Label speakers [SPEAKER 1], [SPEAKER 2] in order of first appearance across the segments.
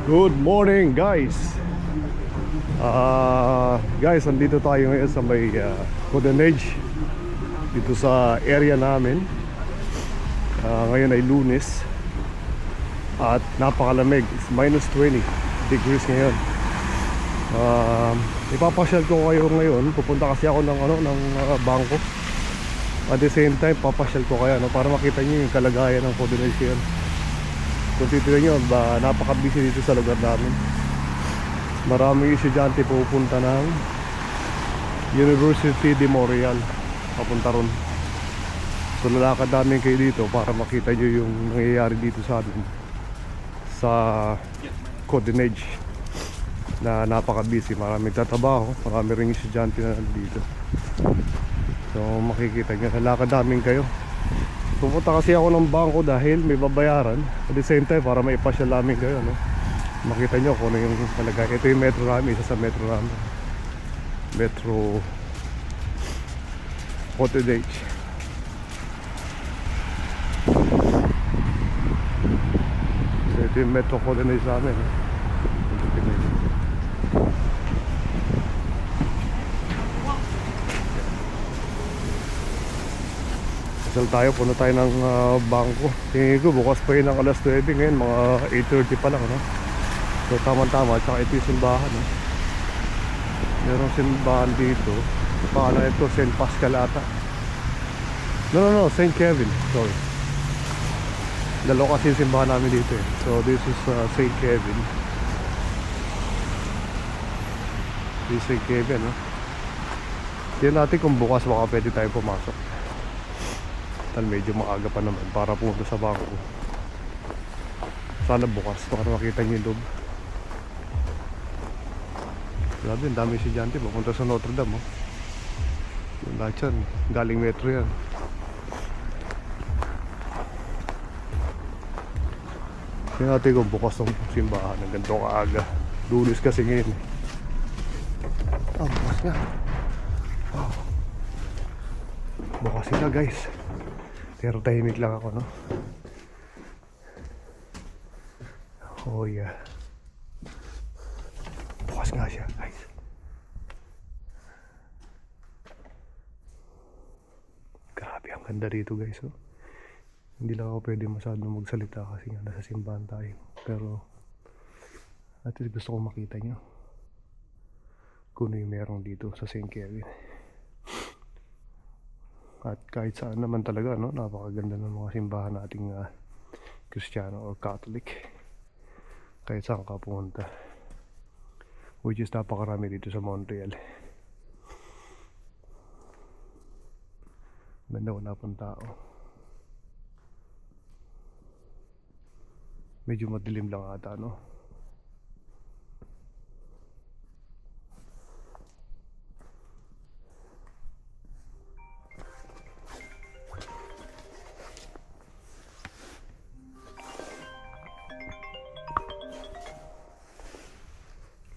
[SPEAKER 1] Good morning guys. Guys, andito tayo ngayon sa may Golden Age, dito sa area namin. Ngayon ay Lunes at napakalamig. It's minus 20 degrees ngayon. Ipapasyal ko kayo ngayon. Pupunta kasi ako ng bangko. At the same time papasyal ko kayo para makita niyo yung kalagayan ng Golden Age ngayon. Kung titignan nyo, napaka-busy dito sa lugar namin. Maraming estudyante pupunta ng University de Montreal, papunta ron. So lalakad namin kayo dito para makita nyo yung nangyayari dito sa amin sa Golden Age na napaka-busy. Maraming tatrabaho, marami ring estudyante na nandito. So makikita nyo, lalakad namin kayo. Pupunta kasi ako ng bangko dahil may babayaran. At the same time para maipasyal namin kayo, no? Makita nyo kung ano yung palagay. Ito yung metro namin, isa sa metro namin, Metro Golden Age. So ito yung Metro Golden Age namin, no? Kasal tayo, puno tayo ng bangko. Tingin ko bukas pa yun ng alas 9. Ngayon mga 8:30 pa lang, no? So tama-tama. Tsaka ito yung simbahan, no? Merong simbahan dito. Pangalan ito, St. Pascal ata. No, St. Kevin, sorry. Dalawa kasi yung simbahan namin dito, eh. So this is St. Kevin. This is St. Kevin, no? Tingnan natin kung bukas baka pwede tayo pumasok. Medyo maaga pa naman para pumunta sa bangko. Sana bukas para makita nyo yung loob. Grabe, ang dami estudyante pupunta sa Notre Dame, oh. Yung lahat yan, galing metro yan. Tingnan natin kung bukas ng simbahan ng ganito kaaga. Lunes kasi ngayon, eh. Bukas nga. Oh. Bukas sila, guys. Pero tahimik lang ako, no? Oh yeah. Bukas nga siya, guys. Grabe, ang ganda rito, guys, oh. Hindi lang ako pwede masyadong magsalita kasi nga nasa simbahan tayo. Pero at least gusto ko makita nyo kung ano yung meron dito sa St. Kevin. At kahit saan naman talaga, no, napakaganda ng mga simbahan nating Kristiyano or Catholic. Kahit saan ka pumunta, which is napakarami dito sa Montreal. Ganda, wala pang tao. Medyo madilim lang ata, no?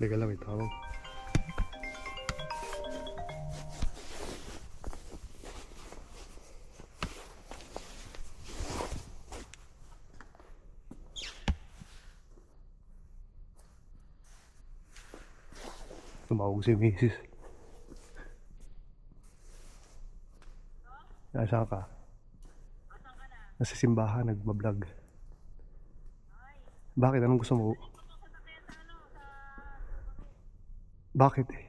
[SPEAKER 1] Lega lang, may tawag. Tumawag si Mrs. Nasaan ka? Nasa simbahan, nagbablog. Bakit? Anong gusto mo? Bakit eh?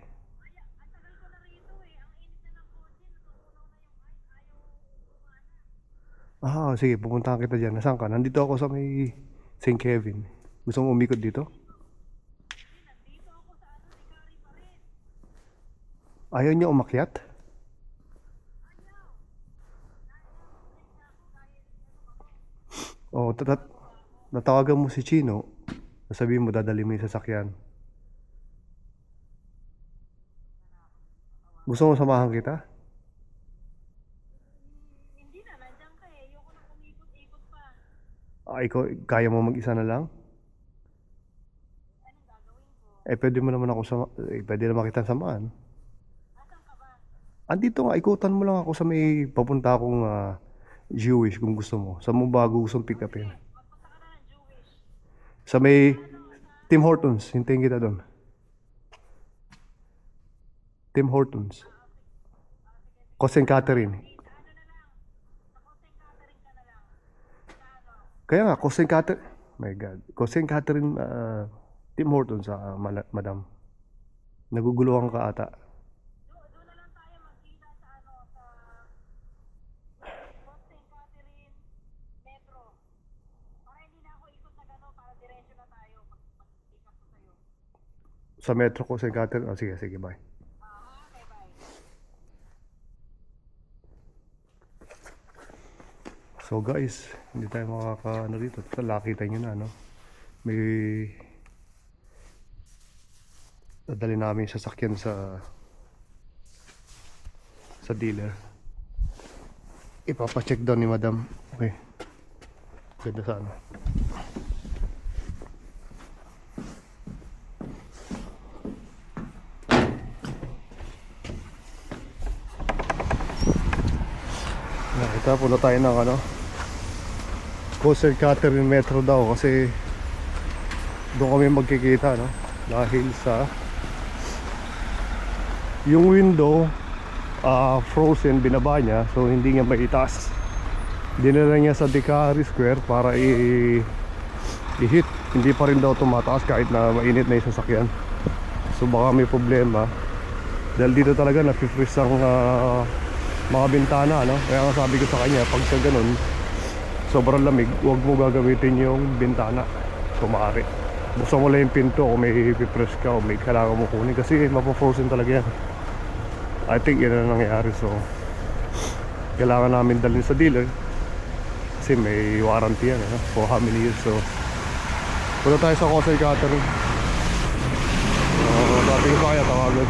[SPEAKER 1] Sige, pupuntahan kita dyan. Nasaan ka? Nandito ako sa may St. Kevin. Gusto mo umikot dito? Ayaw niya umakyat? Oh, natawagan mo si Chino. Sasabihin mo dadali mo yung sasakyan. Gusto mo samahan kita?
[SPEAKER 2] Hindi na, nandiyan ka eh. Ayoko nang umikot-ikot pa.
[SPEAKER 1] Ikaw, kaya mo mag-isa na lang?
[SPEAKER 2] Anong gagawin ko?
[SPEAKER 1] Pwede mo naman ako pwede naman kitang samahan.
[SPEAKER 2] Asan ka ba?
[SPEAKER 1] Andito nga, ikutan mo lang ako sa may papunta akong Jewish kung gusto mo. Saan mo ba gustong pick upin?
[SPEAKER 2] Magpunta ka na ng Jewish.
[SPEAKER 1] Sa may Tim Hortons, hintayin kita doon. Tim Hortons. Cousin Catherine. Kaya nga, Cousin Catherine. My God. Cousin Catherine, Tim Hortons, madam. Naguguluhan ka ata.
[SPEAKER 2] Doon na lang tayo magkita sa ano, sa St. Catherine Metro. Para hindi na ako ikot na gano'n, para diretso na tayo. Mag-pick up ko sa'yo.
[SPEAKER 1] Sa Metro Cousin Catherine. Oh, sige, sige, bye.
[SPEAKER 2] Okay, bye.
[SPEAKER 1] So guys, hindi tayo makaka-ano dito. Nakita nyo na, no? May dadali namin yung sasakyan sa dealer. Ipapacheck daw ni madam. Okay. Ganda sana. Nakita, punta tayo ng ano, Cousin Catherine Metro daw kasi doon kami magkikita, no? Dahil sa yung window frozen, binaba niya, so hindi niya maitaas. Dinala niya sa Decari Square para i-hit. Hindi pa rin daw tumataas kahit na mainit na yung sasakyan. So baka may problema dahil dito talaga napi-freeze ang mga bintana, no? Kaya nga sabi ko sa kanya, pag sa ganun sobrang lamig, huwag mo gagamitin yung bintana kung maaari. Buksan mo lang yung pinto kung may ipipress ka o may kailangan mo kunin kasi mapofrozen talaga yan. I think yun na nangyayari. So kailangan namin dalhin sa dealer kasi may warranty yan, for how many years. So punta tayo sa Cousin Catherine. Sabi ko kaya tawagan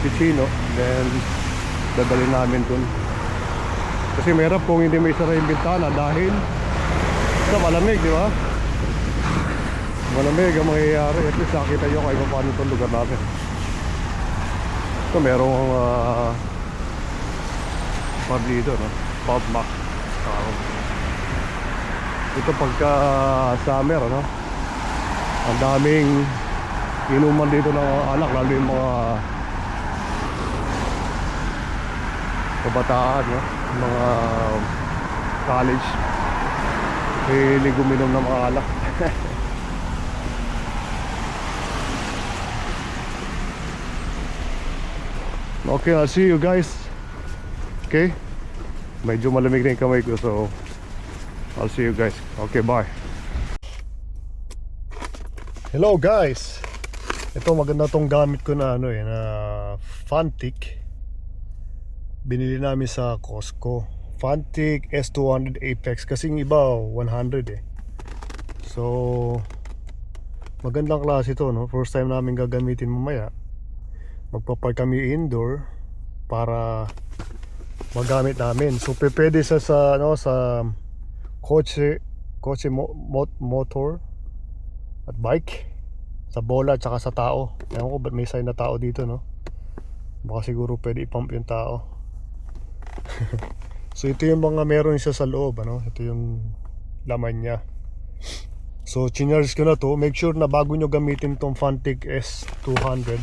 [SPEAKER 1] si Chino, then dadalhin namin dun kasi mahirap kung hindi may sara yung bintana dahil sa malamig, di ba? Malamig ang mangyayari. At least nakita nyo kayo paano itong lugar natin. Ito merong pub dito, no? Pub Mac. Ito pagka summer, no? Ang daming inuman dito ng mga anak, lalo yung mga kabataan, no? Mga college. Hilig uminom ng mga alak. Okay, I'll see you guys. Okay? Medyo malamig na yung kamay ko, so I'll see you guys. Okay, bye. Hello guys. Ito maganda tong gamit ko na ano na Fantic. Binili namin sa Costco. Fantic S200 Apex kasi yung iba 100 . So magandang klase ito, no? First time namin gagamitin mamaya. Magpa-park kami indoor para magamit namin. So pwede sa kotse, motor at bike, sa bola at saka sa tao. Ewan ko ba't may sign na tao dito, no? Baka siguro pwede i-pump yung tao. So ito yung mga meron siya sa loob, ano? Ito yung laman niya. So chinarge ko na to. Make sure na bago nyo gamitin tong Fantic S200,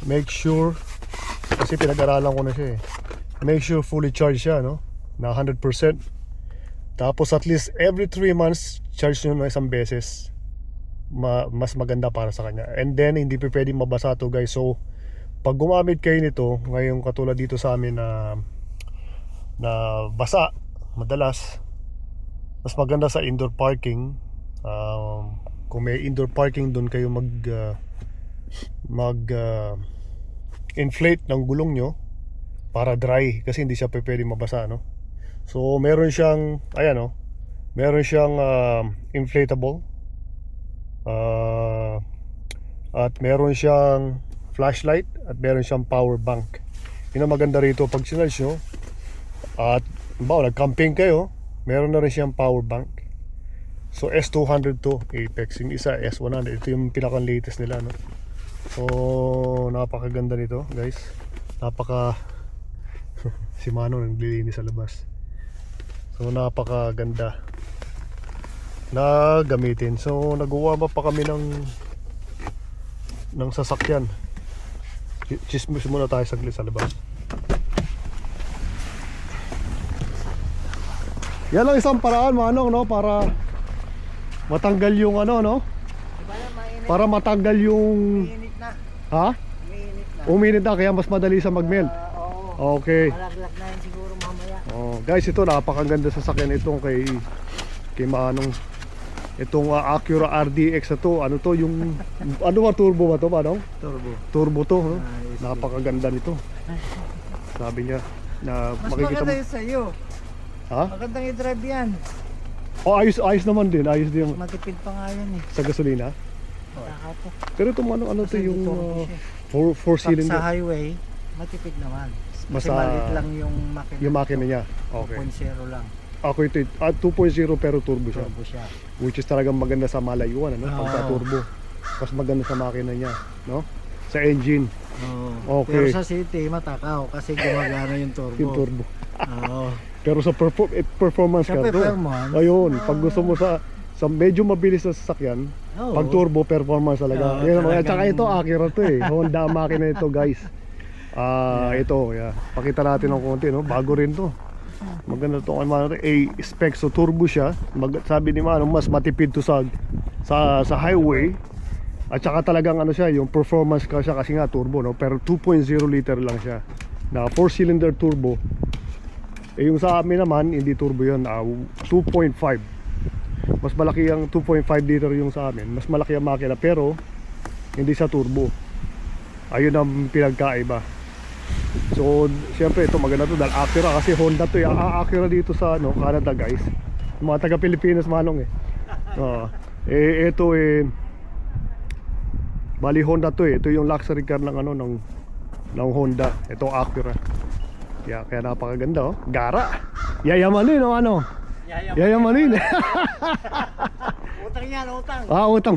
[SPEAKER 1] make sure, kasi pinag-aralan ko na siya make sure fully charged siya, no? Na 100%. Tapos at least every 3 months charge nyo na isang beses. Mas maganda para sa kanya. And then hindi pa pwedeng mabasa to, guys. So pag gumamit kayo nito ngayon, katulad dito sa amin na basa madalas, mas maganda sa indoor parking. Kung may indoor parking, doon kayo inflate ng gulong nyo para dry kasi hindi siya pwede mabasa, no? So meron siyang meron siyang inflatable at meron siyang flashlight at meron siyang power bank. Yun ang maganda rito pag sinarge nyo at nag-camping kayo, meron na rin siyang power bank. So S200 to Apex, yung isa S100. Ito yung pinakang latest nila, no? So napakaganda nito, guys. Si Mano naglilinis sa labas. So napakaganda. na gamitin. So nag-warm up pa kami ng sasakyan. Chismis muna tayo saglit sa labas. Yan ang isang paraan, Manong, no, para matanggal yung ano, no?
[SPEAKER 3] Diba yan, mainit?
[SPEAKER 1] Para matanggal yung
[SPEAKER 3] Mainit na.
[SPEAKER 1] ha?
[SPEAKER 3] Mainit na.
[SPEAKER 1] Uminit na kaya mas madali sa mag-melt.
[SPEAKER 3] Oo.
[SPEAKER 1] Okay.
[SPEAKER 3] Malaglag na yan siguro mamaya.
[SPEAKER 1] Oh, guys, ito napakaganda sa sasakyan itong kay Manong. Itong Acura RDX na to. Ano to yung ano ba, turbo ba to, Manong?
[SPEAKER 3] Turbo.
[SPEAKER 1] Turbo to, no?
[SPEAKER 3] Nice.
[SPEAKER 1] Napakaganda nito. Sabi niya na
[SPEAKER 3] Mas
[SPEAKER 1] makikita
[SPEAKER 3] maganda
[SPEAKER 1] mo.
[SPEAKER 3] yun sa'yo.
[SPEAKER 1] Ha?
[SPEAKER 3] Magandang i-drive yan.
[SPEAKER 1] Oh, ayos naman din. Ayos din yung
[SPEAKER 3] Matipid pa nga yan eh.
[SPEAKER 1] sa gasolina.
[SPEAKER 3] Saka to.
[SPEAKER 1] Pero itong ano to
[SPEAKER 3] Kasi
[SPEAKER 1] yung
[SPEAKER 3] turbo siya.
[SPEAKER 1] four
[SPEAKER 3] Pag
[SPEAKER 1] cylinder.
[SPEAKER 3] sa highway, matipid naman. Kasi
[SPEAKER 1] Mas,
[SPEAKER 3] maliit lang yung makina.
[SPEAKER 1] Yung makina niya. Okay.
[SPEAKER 3] 2.0 lang.
[SPEAKER 1] Ako ito 2.0 pero turbo siya.
[SPEAKER 3] Turbo siya.
[SPEAKER 1] Which is talagang maganda sa malayuan, ano? Pagka
[SPEAKER 3] Oo.
[SPEAKER 1] turbo. Mas maganda sa makina niya, no? Sa engine,
[SPEAKER 3] Oo.
[SPEAKER 1] Okay.
[SPEAKER 3] Pero sa city, matakaw kasi gumagana yung turbo.
[SPEAKER 1] yung turbo.
[SPEAKER 3] Oo.
[SPEAKER 1] Pero sa performance
[SPEAKER 3] Sa
[SPEAKER 1] car to.
[SPEAKER 3] performance,
[SPEAKER 1] Ayun, pag gusto mo sa medyo mabilis na sasakyan,
[SPEAKER 3] Oo.
[SPEAKER 1] pag turbo performance talaga.
[SPEAKER 3] Oo,
[SPEAKER 1] Yan,
[SPEAKER 3] talagang-
[SPEAKER 1] at saka ito Acura to eh. Honda makina ito, guys. Ito, yeah. Pakita natin ng konti, no? Bago rin to. Maganda to kay Manong. Specs, so turbo siya. Sabi ni Manong, mas matipid to sa highway. At saka talagang ano siya, yung performance ka siya kasi nga turbo, no? Pero 2.0 liter lang siya. Na 4-cylinder turbo. Yung sa amin naman, hindi turbo yun, 2.5. Mas malaki ang 2.5 liter yung sa amin. Mas malaki ang makina pero hindi sa turbo. Ayun ang pinagkaiba. So, siyempre ito maganda to dahil Acura kasi Honda to eh. Acura dito sa Canada, guys. Yung mga taga Pilipinas, Manong eh. Ito bali Honda to eh. Ito yung luxury car ng ng Honda. Ito Acura. Kaya napakaganda, oh. Gara. Yayamanin, ano? Yayamanin.
[SPEAKER 3] Utang yan, utang.
[SPEAKER 1] Utang.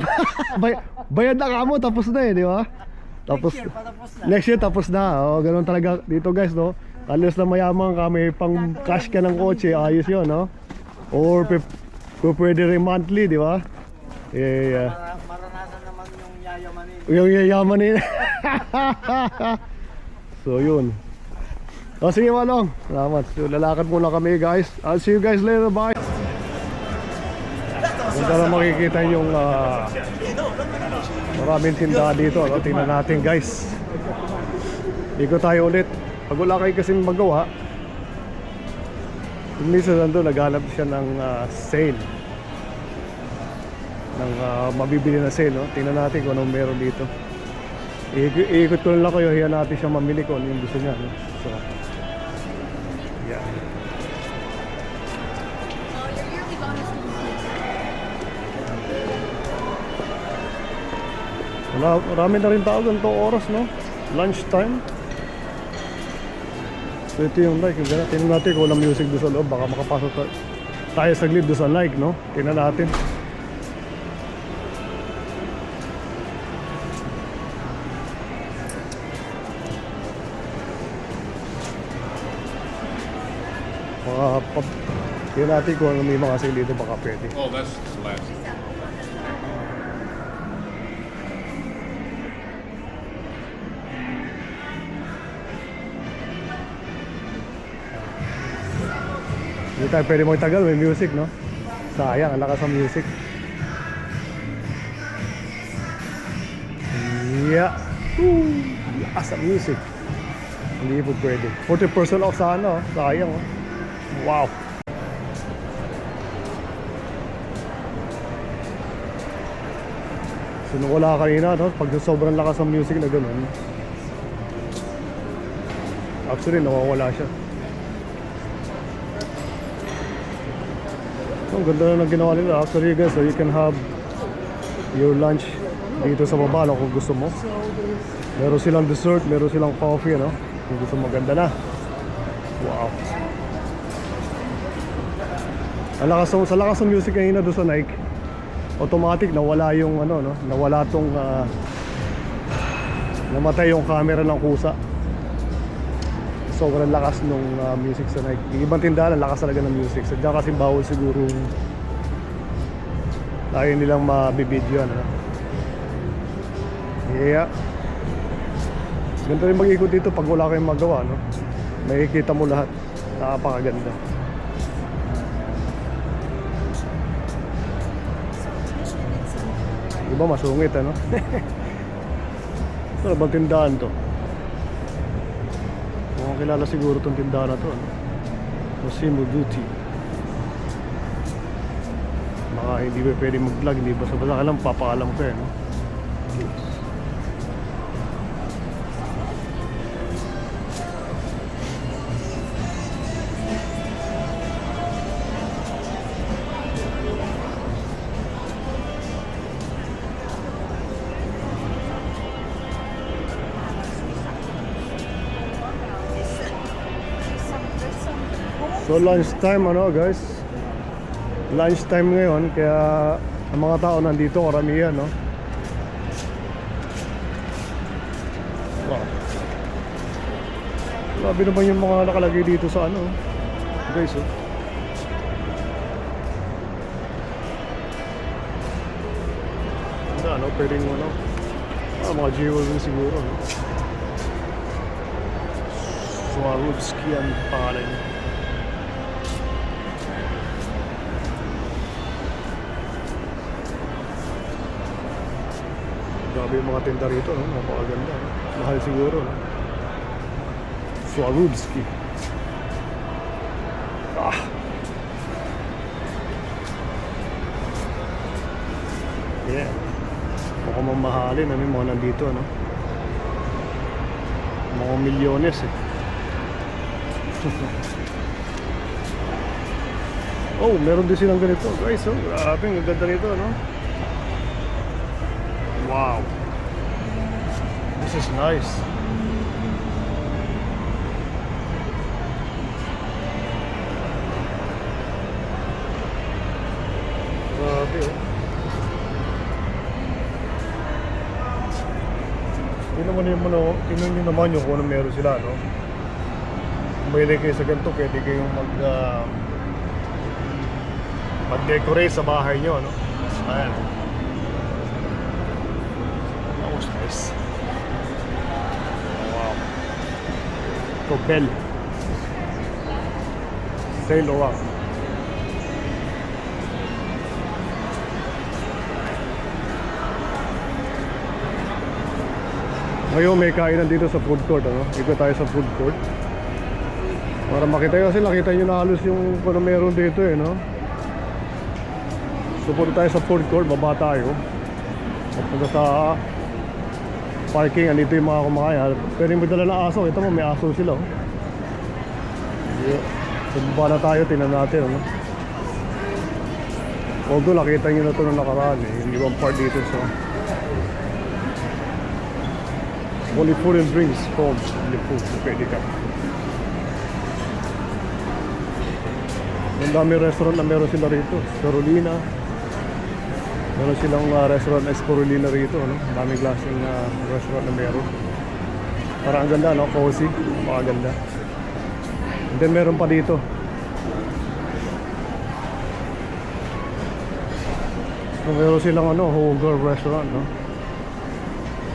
[SPEAKER 1] Bayad na kamo, tapos na eh, di ba? Tapos
[SPEAKER 3] Next year, patapos na.
[SPEAKER 1] next year tapos na. Oh, ganoon talaga dito, guys, no. Alos na mayaman kami pang cash ka ng kotse, ayos 'yon, no? Or pwede rin monthly, di ba?
[SPEAKER 3] Maranasan naman yung yayamanin.
[SPEAKER 1] Yung yayamanin. So, yun. O, sige, Manong. Salamat. So, lalakad muna kami, guys. I'll see you guys later. Bye. Punta na makikita yung maraming tindahan dito, no? Tingnan natin, guys. Ikot tayo ulit. Pag wala kayo kasing magawa, minsan nandun, naghanap siya ng sale. Ng mabibili na sale, no? Tingnan natin kung anong meron dito. Iikot ko lang kayo, hiyan natin siya mamili kung ano yung gusto niya, no? So, yeah. Marami na rin tao ganitong oras, no? Lunch time. So ito yung like, tingnan natin kung walang music doon sa loob. Baka makapasok tayo saglit doon sa like, no? Tingnan natin. Tingnan natin kung ano may mga sale dito, baka pwede.
[SPEAKER 4] Oh, that's last.
[SPEAKER 1] Hindi tayo pwede magtagal, may music, no? Sayang, ang lakas ng music. Yeah. Woo! Lakas ng music. Hindi po pwede. 40% off sa ano, sayang, oh. Wow. So nung wala kanina, no? Pag sobrang lakas ng music na gano'n, actually nawawala siya. Ang ganda na ng ginawa nila. Actually, guys, so you can have your lunch dito sa baba, no, kung gusto mo. Meron silang dessert, meron silang coffee, no? Kung gusto mo, ganda na. Wow. Sa lakas ng music kanina doon sa Nike, automatic nawala yung ano, no? Nawala tong namatay yung camera ng kusa. Sobrang lakas nung music sa Nike. Yung ibang tindahan, ang lakas talaga ng music. Sadya kasi bawal siguro Tayo nilang mabibidyo, ano. Yeah. Ganda rin mag-ikot dito pag wala kayong magawa, no? Makikita mo lahat. Napakaganda. Diba masungit, ano? Ito na bang tindahan to? Mukhang kilala siguro tong tindahan na to, ano? Cosimo Duty. Baka hindi ba pwede mag-vlog, hindi basta-basta ka lang papaalam ko, no? So lunch time, ano guys, lunch time ngayon, kaya ang mga tao nandito karamihan, no? Wow. Grabe naman yung mga nakalagay dito sa ano guys, oh. Ano, pwedeng ano, mga jewelry siguro, no? Swarovski ang pangalan niya. Grabe yung mga tinda rito, no? Napakaganda, no? Mahal siguro, no? Swarovski. Ah! Yeah. Mukhang mamahalin, ano yung mga nandito, no? Mga milyones, eh. Oh, meron din silang ganito, guys, oh. Grabe, ang ganda nito, no? Wow, this is nice. Grabe, oh. Tingnan nyo naman yung kung ano meron sila, no? Kung mahilig kayo sa ganito, pwede kayong mag-decorate sa bahay nyo, no? Ayan. Nice. Wow. Copel. Saint Laurent. Ngayon may kainan dito sa food court, ano? Ikot tayo sa food court para makita kasi nakita nyo na halos yung kung ano meron dito, eh, no? So punta tayo sa food court, baba tayo. Punta sa parking, andito yung mga kumakain. Pwede mo dala ng aso, ito mo may aso sila, oh. Yeah. So baba na tayo, tingnan natin, ano? Although nakita nyo na ito nung nakaraan, eh. Yung ibang part dito sa only food and drinks from the food. Pwede ka. Ang dami restaurant na meron sila rito. Carolina. Meron silang restaurant na Carolina rito, no? Daming klaseng restaurant na meron. Parang ang ganda, no? Cozy. Makaganda. And then meron pa dito. So, meron silang ano, Hogar restaurant, no?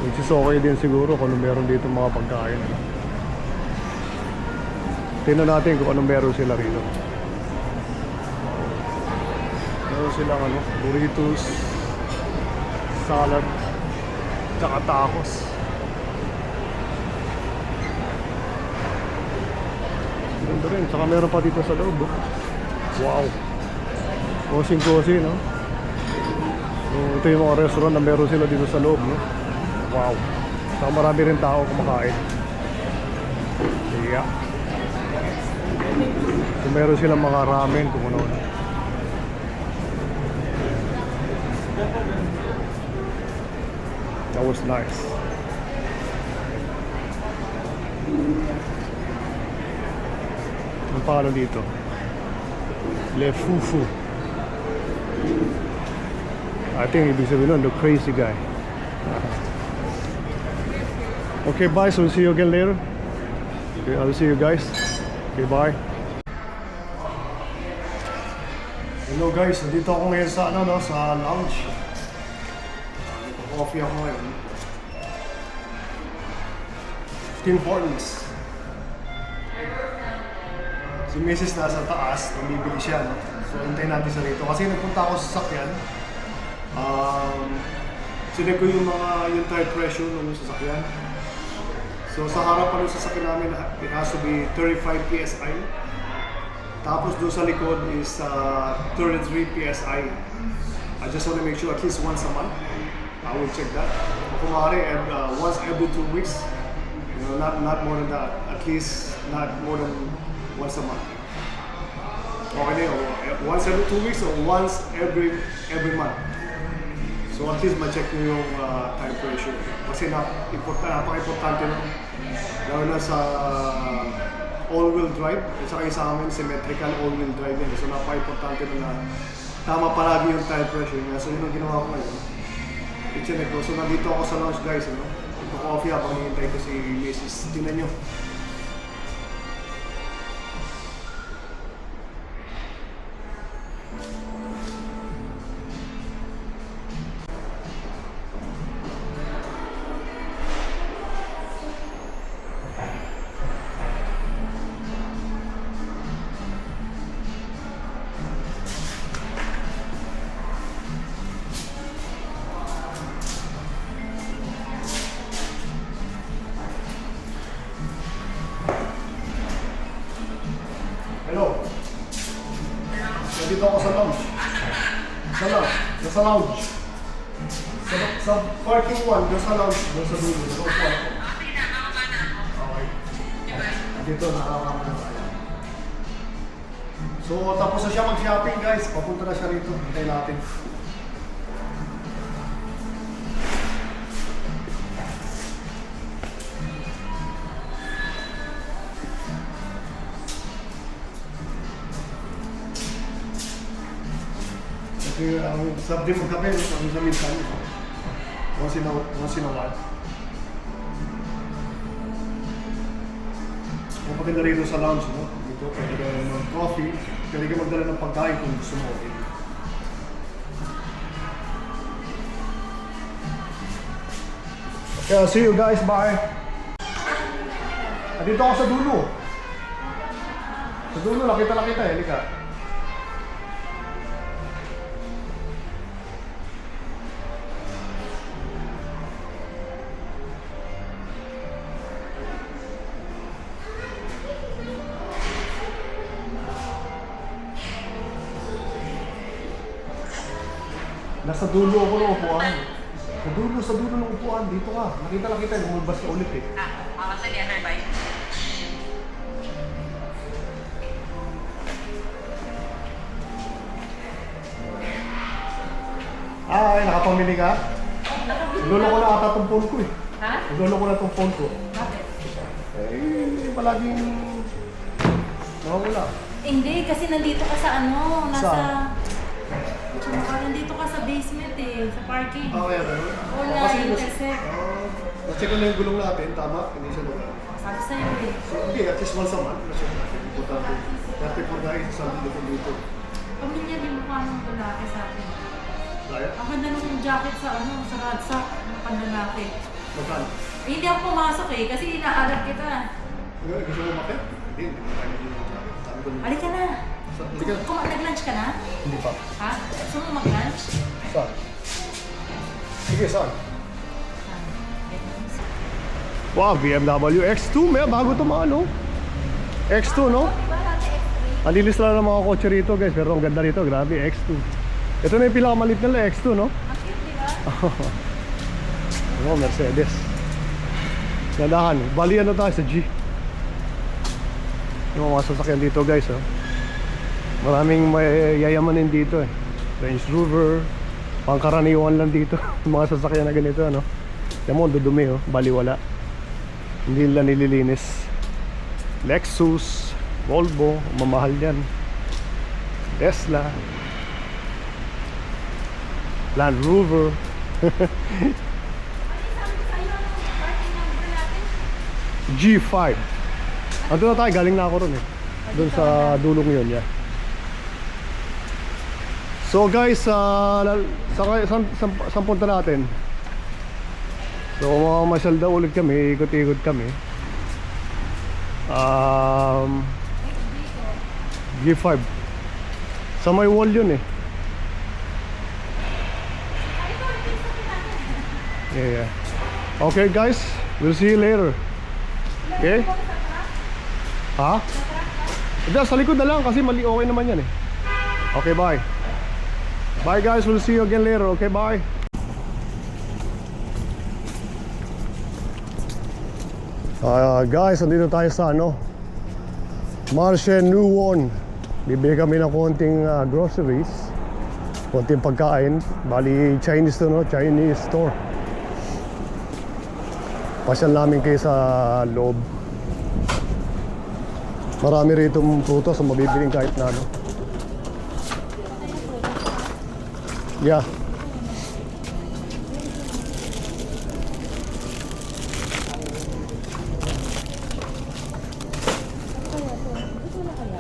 [SPEAKER 1] Which is okay din siguro kung meron dito mga pagkain, no? Tingnan natin kung anong meron sila rito. Meron silang ano, burritos, salad, tsaka tacos. Ganda rin, tsaka meron pa dito sa loob, oh. Wow, cozy, no? So, ito yung mga restaurant na meron sila dito sa loob, no? Wow, tsaka marami rin tao kumakain. Yeah. So, meron silang mga ramen kung ano. That was nice. Ang pangalan dito, Le Fufu. I think ibig sabihin nun, the crazy guy. Okay, bye. So we'll see you again later. Okay, I'll see you guys. Okay, bye. Hello guys, nandito ako ngayon sa sa lounge. Nagko-coffee ako ngayon. Tim Hortons. Si Mrs. nasa taas, namibili siya, no? So, hintayin natin siya rito. Kasi nagpunta ako sa sasakyan. Sinag ko yung tire pressure ng sasakyan. So, sa harapan ng sasakyan namin, it has to be 35 PSI. Tapos doon sa likod is 33 PSI. I just want to make sure at least once a month. I will check that. Kung maaari, once every 2 weeks. You know, not more than that. At least not more than once a month. Okay na yun. Once every 2 weeks or once every month. So at least ma-check nyo yung tire pressure. Kasi napaka-importante nun. Lalo na sa all-wheel drive, at saka yung sa amin, symmetrical all-wheel drive din. So napaka-importante na tama palagi yung tire pressure niya. So yun ang ginawa ko ngayon. I-check ko. So nandito ako sa lounge guys. Ito-coffee habang hinihintay ko si Mrs. Tingnan nyo. Hello. Nandito ako sa lounge. Nasa lounge. Sa parking 1, doon sa lounge, doon sa dulo. Doon po ako. Okay. Nandito, nakakama na tayo. So, tapos na siya mag-shopping guys. Papunta na siya rito. Hintayin natin. Kasi ang sarap din magkape, ang minsan. Once in a while. Ang maganda rito sa lounge, no? Dito, pwede ka ng coffee, pwede ka magdala ng pagkain kung gusto mo. Okay, I'll see you guys, bye! Dito ako sa dulo. Sa dulo, nakita eh, halika. Nasa dulo ako ng upuan. Sa dulo ng upuan. Dito ka. Nakita, lumabas ka ulit eh.
[SPEAKER 2] Sige, bye.
[SPEAKER 1] Ay, nakapamili ka? Lolo ko na ata itong phone ko eh.
[SPEAKER 2] Ha?
[SPEAKER 1] Lolo ko na itong phone ko.
[SPEAKER 2] Bakit?
[SPEAKER 1] Eh, palaging nawawala.
[SPEAKER 4] Hindi, kasi nandito ka sa
[SPEAKER 1] Saan?
[SPEAKER 4] nandito ka sa basement eh, sa parking.
[SPEAKER 1] Okay, ganun.
[SPEAKER 4] Wala, intersect.
[SPEAKER 1] Check ko na yung gulong natin, tama, hindi siya lugar.
[SPEAKER 4] Sabi sa'yo eh.
[SPEAKER 1] So, okay, at least once a month, na-check natin. Importante. Dati po dahil sa loob dito.
[SPEAKER 4] Pamilya din mukha ng lalaki sa akin.
[SPEAKER 1] Kaya?
[SPEAKER 4] Ang ganda ng jacket sa sa radsak ng panlalaki.
[SPEAKER 1] Magkano?
[SPEAKER 4] Eh, hindi ako pumasok eh, kasi hinahanap kita.
[SPEAKER 1] Gusto mo makit? Hindi tayo mag-jacket. Sabi ko nito.
[SPEAKER 4] Halika na.
[SPEAKER 1] Halika na.
[SPEAKER 4] Nag-lunch ka na?
[SPEAKER 1] Hindi pa.
[SPEAKER 4] Ha? Gusto mo mag-lunch?
[SPEAKER 1] Saan? Sige, saan? Wow, BMW X2, may bago ito mga ano. X2, no? Ang lilis lang ng mga kotse rito guys, pero ang ganda rito, grabe, X2. Ito na yung pinakamalit nila, X2, no?
[SPEAKER 4] Ang cute, di ba?
[SPEAKER 1] Oh, Mercedes. Gandahan, bali ano tayo sa G. Yung mga sasakyan dito guys, oh. Maraming may yayamanin dito eh. Range Rover, pangkaraniwan lang dito. Yung mga sasakyan na ganito, no? Yan mo, dudumi, oh, baliwala. Hindi nila nililinis. Lexus, Volvo, mamahal yan. Tesla, Land Rover. G5. Andun na tayo, galing na ako ron eh. Doon sa dulong yun, yeah. So guys, saan punta natin? So mamasyal daw ulit kami, ikot-ikot kami. G5. Sa may wall yun eh. Yeah. Okay guys, we'll see you later. Okay? Ha? Diyan, sa likod na lang kasi mali okay naman yan eh. Okay, bye. Bye guys, we'll see you again later. Okay, bye. Guys, andito tayo sa Marche Nuwon. Bibili kami ng konting groceries, konting pagkain. Bali Chinese to, no? Chinese store. Pasyal namin kayo sa loob. Marami rito prutas na mabibiling kahit na ano. Yeah.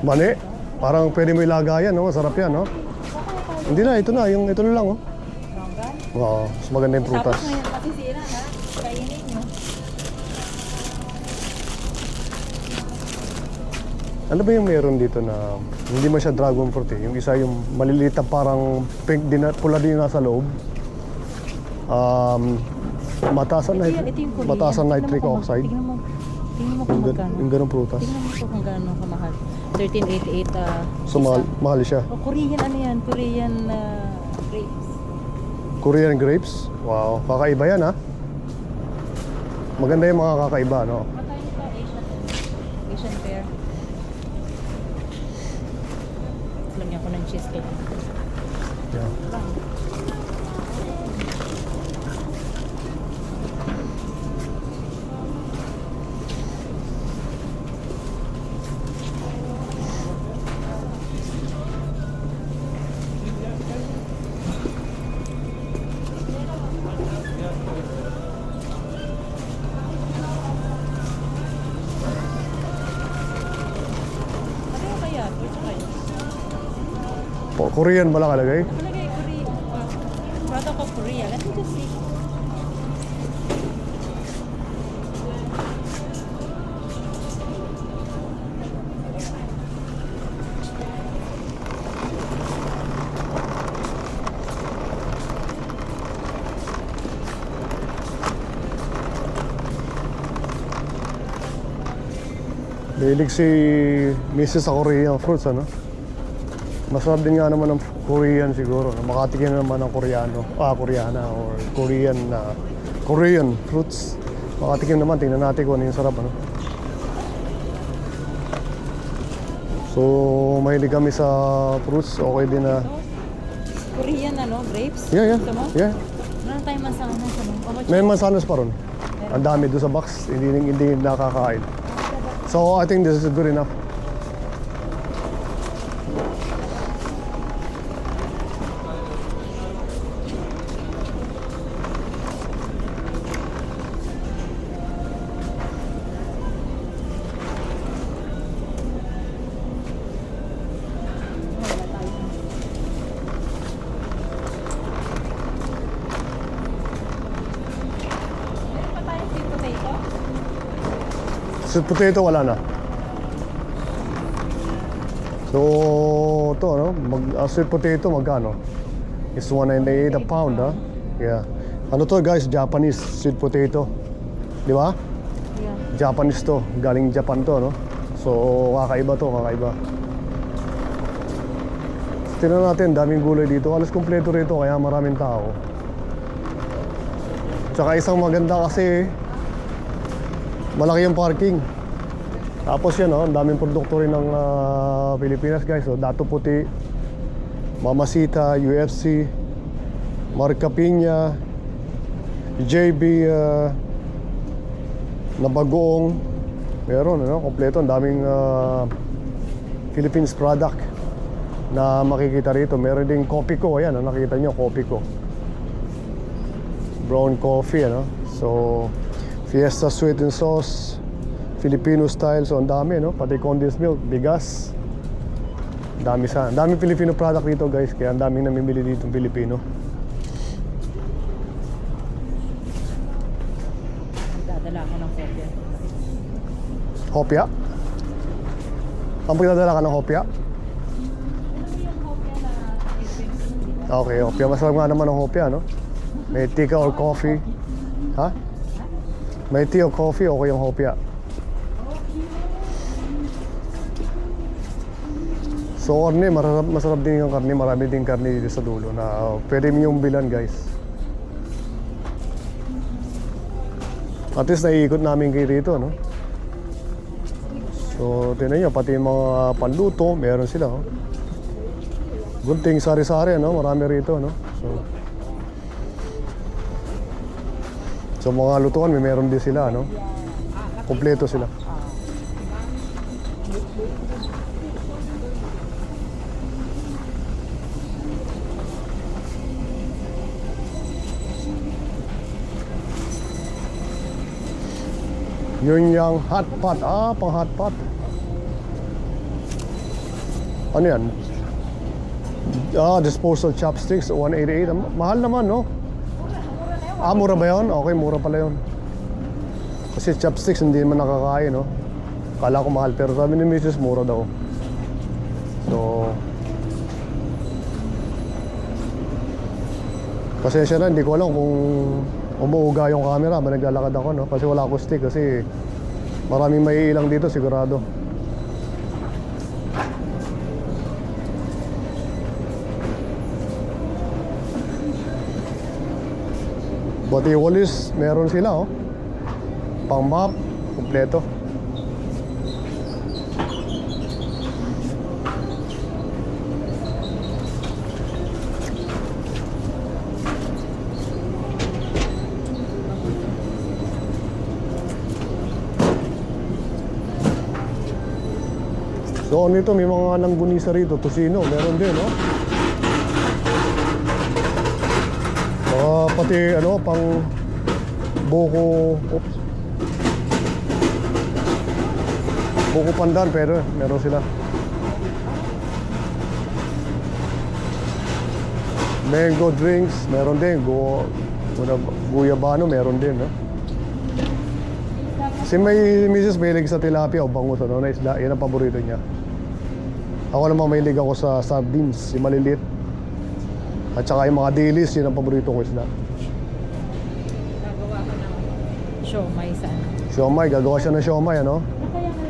[SPEAKER 1] Mani, parang pwede mo ilagayan, no? Masarap yan, no? Hindi na, ito na lang, oh. Oo, mas maganda yung prutas.
[SPEAKER 4] Tapos ngayon masisira ha. Kainin nyo.
[SPEAKER 1] Ano ba yung meron dito na hindi man siya dragon fruit eh? Yung isa yung maliliit na parang pink din at pula din nasa loob. Mataas ang nitric oxide.
[SPEAKER 4] Tingnan mo kung magkano.
[SPEAKER 1] Yung ganong prutas.
[SPEAKER 4] Tingnan mo kung gaano kamahal. 1388
[SPEAKER 1] So mahal siya.
[SPEAKER 4] O Korean ano yan? Korean grapes.
[SPEAKER 1] Korean grapes? Wow, kakaiba yan ha. Maganda yung mga kakaiba, no?
[SPEAKER 4] Matayin ito, Asian pear. Lagyan ko ng cheesecake.
[SPEAKER 1] Yeah.
[SPEAKER 4] Ano kaya? Ito kaya?
[SPEAKER 1] Korean ba lang kalagay?
[SPEAKER 4] Nakalagay Korea. Product of Korea. Let me just see.
[SPEAKER 1] Mahilig si Mrs. sa Korean fruits, ano? Masarap din nga naman ng Korean siguro. Makatikin naman ng Koreano, Koreana or Korean fruits. Makatikim naman, tingnan natin kung ano yung sarap, ano? So, mahilig kami sa fruits. Okay din na...
[SPEAKER 4] Korean grapes?
[SPEAKER 1] Yeah.
[SPEAKER 4] Gusto mo?
[SPEAKER 1] Yeah.
[SPEAKER 4] Meron tayong mansanas.
[SPEAKER 1] May mansanas pa ron. Ang dami doon sa box. Hindi nakakain. So, I think this is good enough.
[SPEAKER 4] Meron pa tayong sweet potato?
[SPEAKER 1] Sweet potato wala na. So, ito, sweet potato magkano? It's 198 a pound, ha? Yeah. Ano to, guys? Japanese sweet potato. Di ba?
[SPEAKER 4] Yeah.
[SPEAKER 1] Japanese to. Galing Japan to, no? So, kakaiba to, kakaiba. Tingnan natin, daming gulay dito. Alas kompleto rito, kaya maraming tao. Tsaka isang maganda kasi malaki yung parking. Tapos yan, ang daming produkto rin ng Pilipinas, guys. So, Dato Puti, Mamacita, UFC, Marca Piña, JB, Nabagoong. Meron, kompleto. Ang daming Philippines product na makikita rito. Meron ding Kopiko. Ayan, nakikita nyo, Kopiko. Brown coffee, So, Fiesta Sweet and Sauce, Filipino style. So, ang dami, Pati condensed milk, bigas. Dami Filipino product dito guys, kaya ang daming namimili dito ng Pilipino.
[SPEAKER 4] Dadala ako ng kopya.
[SPEAKER 1] Hopya? Ang pagdadala ka ng hopya?
[SPEAKER 4] Yung kopya na
[SPEAKER 1] Okay, hopya. Masarap nga naman ang hopya, no? May tea ka or coffee. Ha? May tea or coffee, okay yung hopya. So karne, masarap din yung karne. Marami din karne dito sa dulo na pwede yung bilan guys. At least naiikot namin kayo rito, no? So tinan nyo, pati yung mga panluto, meron sila, oh. Gunting sari-sari, no? Marami rito, no? So mga lutuan, meron din sila, no? Kompleto sila. Yun yung hot pot. Pang hot pot. Ano yan? Disposal chopsticks, 188. Mahal naman, no? Mura ba yun? Okay, mura pala yun. Kasi chopsticks hindi naman nakakain, no? Kala ko mahal, pero sabi ni Mrs. mura daw. So pasensya na, hindi ko alam kung umuuga yung camera ba naglalakad ako, no? Kasi wala akong stick, kasi maraming maiilang dito sigurado. Pati walis, meron sila, oh. Pang map, kumpleto. So nito, may mga langgunisa rito, tosino, meron din, no? Pati ano, pang buko, buko pandan, pero meron sila. Mango drinks, meron din. Guyabano, meron din, no? Si may Mrs. mahilig sa tilapia o bangus, ano, na isda, yan ang paborito niya. Ako naman mahilig ako sa sardines, yung maliliit. At saka yung mga dilis, yun ang paborito ko isda.
[SPEAKER 4] Gagawa ko ng siomay sa ano.
[SPEAKER 1] Siomay, gagawa siya ng siomay, ano?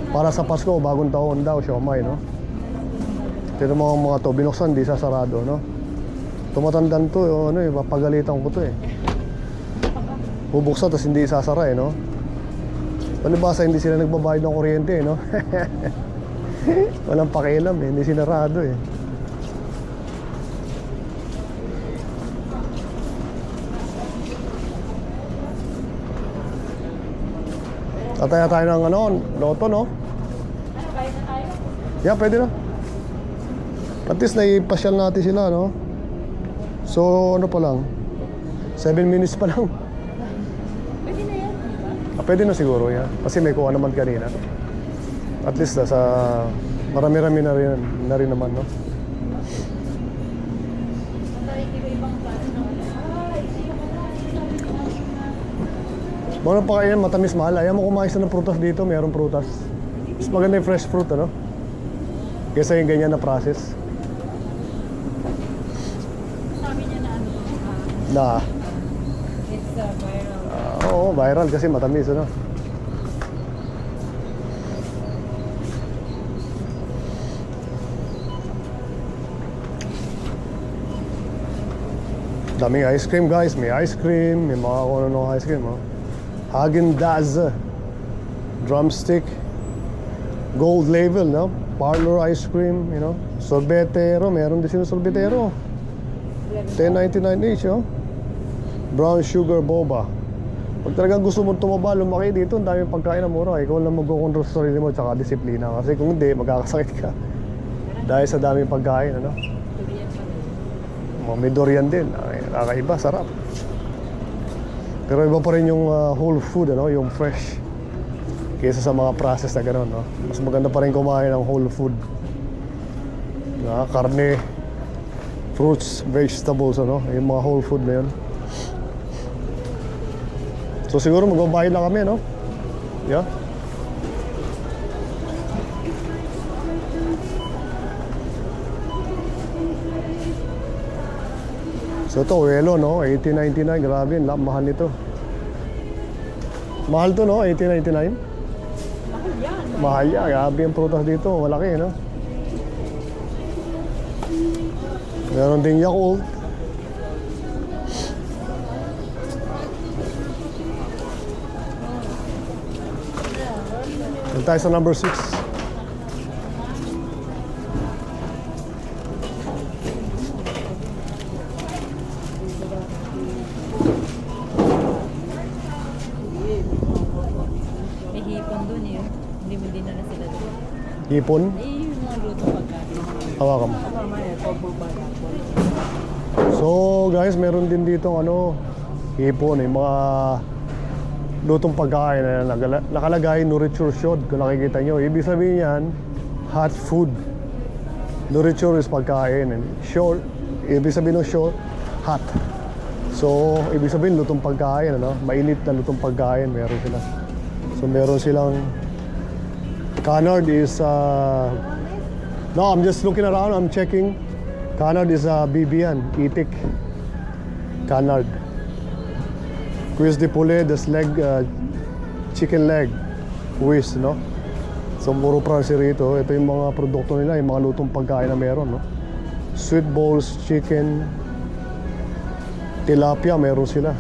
[SPEAKER 1] Para sa Pasko, bagong taon daw, siomay, no? Tino mo mga to, binuksan, di sasarado, no? Tumatandaan to, ano, papagalitan ko to, eh. Bubuksan, tapos hindi sasara, eh, no? Palibasa, hindi sila nagbabayad ng kuryente, eh, no? Walang pakialam, eh, hindi sinarado, eh. Tataya tayo ng ano, loto, no?
[SPEAKER 4] Ano, kaya na tayo?
[SPEAKER 1] Yeah, pwede na. At least naipasyal natin sila, no? So, ano pa lang? 7 minutes pa lang.
[SPEAKER 4] Pwede na yan, di ba?
[SPEAKER 1] Pwede na siguro yan. Kasi may kuha naman kanina. At least sa marami-rami na rin naman, no?
[SPEAKER 4] Iba-ibang klase ng
[SPEAKER 1] Mga pakain, matamis, mahal. Ayaw mo kumain ng prutas dito, mayroong prutas. Mas maganda yung fresh fruit, ano? Kesa yung ganyan na process.
[SPEAKER 4] sabi niya na ano, it's viral.
[SPEAKER 1] Oo, viral kasi matamis, ano? Daming ice cream, guys. May ice cream, may mga kung ano ice cream, oh. Häagen-Dazs, drumstick, gold label, no? Parlor ice cream, you know? Sorbetero, meron din sila sorbetero. $10.99 each, oh. Brown sugar boba. Pag talagang gusto mo tumaba, lumaki dito, ang daming pagkain na mura. Ikaw lang mag-control sa sarili mo, tsaka disiplina. Kasi kung hindi, magkakasakit ka. Dahil sa daming pagkain, ano? May durian din. Ay, nakakaiba, sarap. Pero iba pa rin yung whole food, ano? Yung fresh. Kaysa sa mga process na gano'n, no? Mas maganda pa rin kumain ng whole food. Karne, fruits, vegetables, ano, yung mga whole food na yun. So siguro magbabayad na kami, no? Yeah. So ito, Welo, no? 1899, grabe, mahal nito. Mahal to, no? 1899?
[SPEAKER 4] Mahal yan.
[SPEAKER 1] Mahal yan, grabe yung prutas dito, malaki, no? Meron din Yakult. Doon tayo sa number 6.
[SPEAKER 4] May hipon dun eh. Hindi mo din na sila doon.
[SPEAKER 1] Hipon.
[SPEAKER 4] Eh, yung mga luto pagkain.
[SPEAKER 1] Hawakan mo. So guys, meron din dito ano, hipon, yung mga lutong pagkain na nakalagay Nurture Shod. Kung nakikita nyo, ibig sabihin yan, hot food. Nurture is pagkain, and short, ibig sabihin ng short, hot. So ibig sabihin lutong pagkain, ano, mainit na lutong pagkain meron sila. So meron silang Canard is no, I'm just looking around, I'm checking. Canard is Bibian, itik. Canard. Cuisse de poulet, this leg, chicken leg. Cuisse, no? So, puro pransi rito. Ito yung mga produkto nila, yung mga lutong pagkain na meron, no? Sweet balls, chicken, tilapia, meron sila.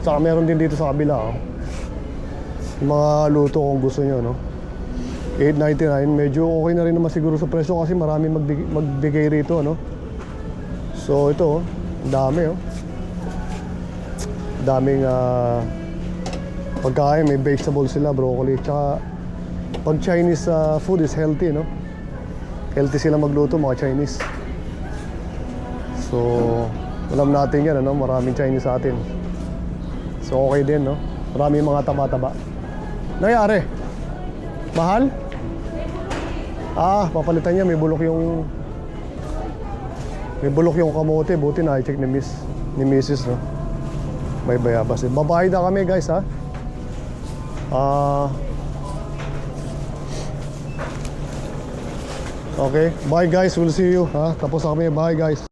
[SPEAKER 1] Saka meron din dito sa kabila, oh. Yung mga luto kung gusto nyo, no? 8.99, medyo okay na rin naman siguro sa presyo kasi marami magbigay rito, ano? So ito, ang dami, oh. Daming pagkain, may vegetables sila, broccoli. Tsaka pag Chinese food is healthy, no? Healthy sila magluto, mga Chinese. So alam natin yan, ano? Maraming Chinese sa atin. So okay din, no? Maraming mga taba-taba. Nangyari? Mahal? Papalitan niya, may bulok yung kamote. Buti na i-check ni Mrs. no? May bayabas. Babayad na kami, guys, ha? Okay, bye guys, we'll see you, ha? Tapos na kami, bye guys.